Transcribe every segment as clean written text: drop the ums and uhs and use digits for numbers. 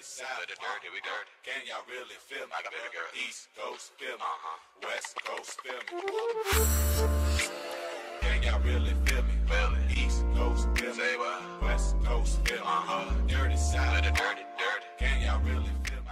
dirty south, dirty, we dirty. Can y'all really feel me? I got baby girl. East Coast feel me. West Coast feel me. Can y'all really feel me? Feel it. East Coast feel me. Say what? West Coast feel me. Dirty south, dirty, dirty. Can y'all really feel me?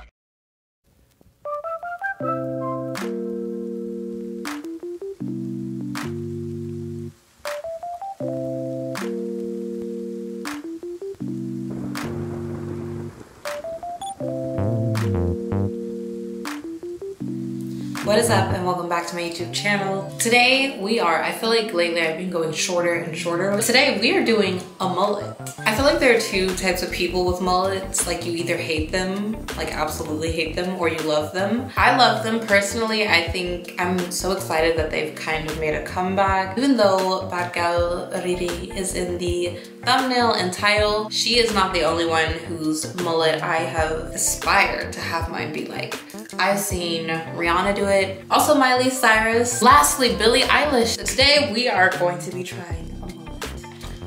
What is up and welcome back to my YouTube channel. Today I feel like lately I've been going shorter and shorter. But today we are doing a mullet. I feel like there are two types of people with mullets. Like you either hate them, like absolutely hate them, or you love them. I love them personally. I think I'm so excited that they've kind of made a comeback. Even though Bad Gal Riri is in the thumbnail and title, she is not the only one whose mullet I have aspired to have mine be like. I've seen Rihanna do it, also Miley Cyrus, lastly Billie Eilish. Today we are going to be trying a mullet.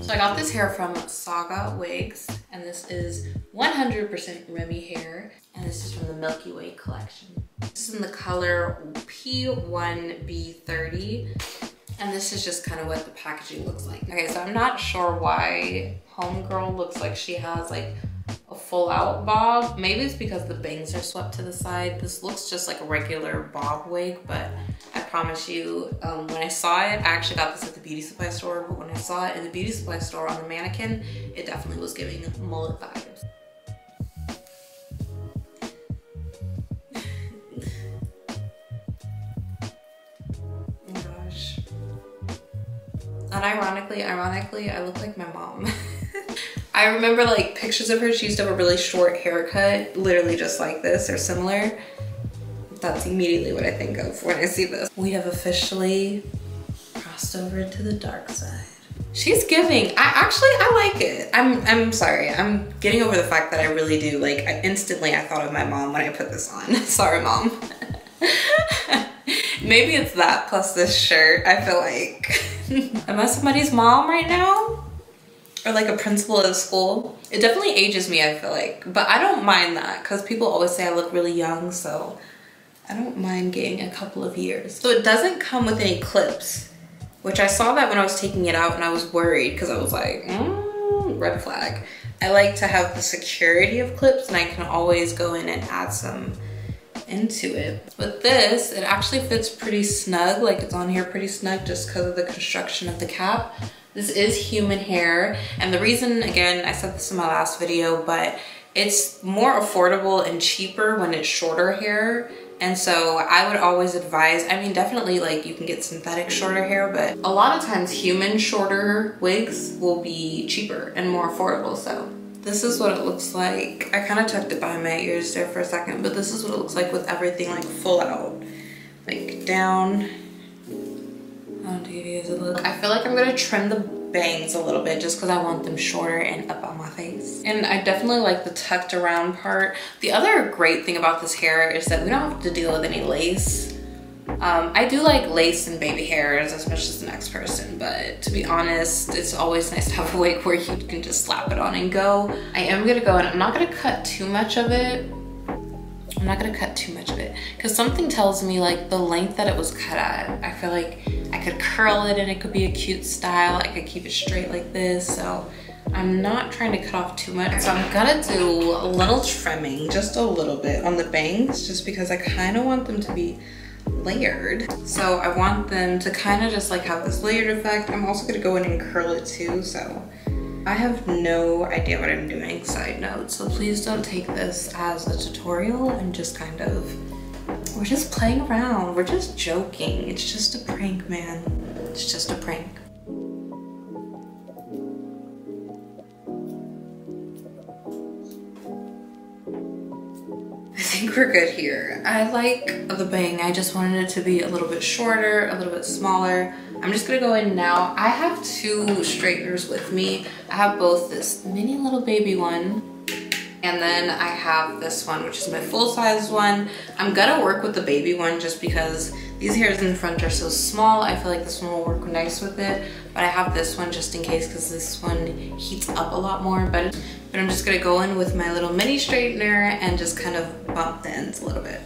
So I got this hair from Saga Wigs, and this is 100% Remy hair, and this is from the Milky Way collection. This is in the color P1B30, and this is just kind of what the packaging looks like. Okay, so I'm not sure why Homegirl looks like she has like a full out bob. Maybe it's because the bangs are swept to the side. This looks just like a regular bob wig, but I promise you, when I saw it, I actually got this at the beauty supply store, but when I saw it in the beauty supply store on the mannequin, it definitely was giving mullet vibes. Oh my gosh. Unironically, I look like my mom. I remember like pictures of her, she used to have a really short haircut, literally just like this or similar. That's immediately what I think of when I see this. We have officially crossed over to the dark side. She's giving. I like it. I'm sorry. I'm getting over the fact that I really do. Like instantly I thought of my mom when I put this on. Sorry, mom. Maybe it's that plus this shirt. I feel like, am I somebody's mom right now? Or like a principal at a school. It definitely ages me, I feel like. But I don't mind that because people always say I look really young, so I don't mind getting a couple of years. So it doesn't come with any clips, which I saw that when I was taking it out and I was worried because I was like, red flag. I like to have the security of clips and I can always go in and add some into it. With this, it actually fits pretty snug, like it's on here pretty snug just because of the construction of the cap. This is human hair, and the reason, again, I said this in my last video, but it's more affordable and cheaper when it's shorter hair. And so I would always advise, I mean, definitely like you can get synthetic shorter hair, but a lot of times human shorter wigs will be cheaper and more affordable. So this is what it looks like. I kind of tucked it behind my ears there for a second, but this is what it looks like with everything like full out, like down. I'll give you guys a look. I feel like I'm gonna trim the bangs a little bit just because I want them shorter and up on my face. And I definitely like the tucked around part. The other great thing about this hair is that we don't have to deal with any lace. I do like lace and baby hairs as much as the next person, but to be honest, it's always nice to have a wig where you can just slap it on and go. I am gonna go and I'm not gonna cut too much of it. I'm not gonna cut too much of it because something tells me like the length that it was cut at, I feel like I could curl it and it could be a cute style. I could keep it straight like this. So I'm not trying to cut off too much. So I'm gonna do a little trimming, just a little bit on the bangs, just because I kind of want them to be layered. So I want them to kind of just like have this layered effect. I'm also gonna go in and curl it too. So I have no idea what I'm doing, side note. So please don't take this as a tutorial. I'm just kind of, we're just playing around. We're just joking. It's just a prank, man. It's just a prank. I think we're good here. I like the bang. I just wanted it to be a little bit shorter, a little bit smaller. I'm just gonna go in now. I have two straighteners with me. I have both this mini little baby one, and then I have this one, which is my full-size one. I'm gonna work with the baby one just because these hairs in front are so small. I feel like this one will work nice with it. but I have this one just in case because this one heats up a lot more. But I'm just gonna go in with my little mini straightener and just kind of bump the ends a little bit.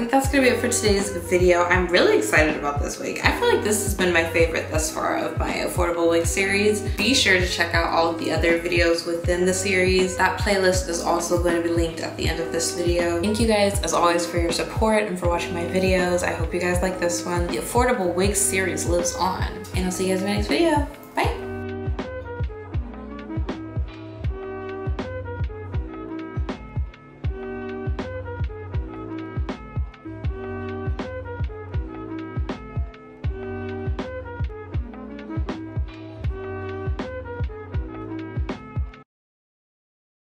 That's gonna be it for today's video. I'm really excited about this wig. I feel like this has been my favorite thus far of my affordable wig series. Be sure to check out all of the other videos within the series. That playlist is also going to be linked at the end of this video. Thank you guys as always for your support and for watching my videos. I hope you guys like this one. The affordable wig series lives on, and I'll see you guys in my next video. Bye.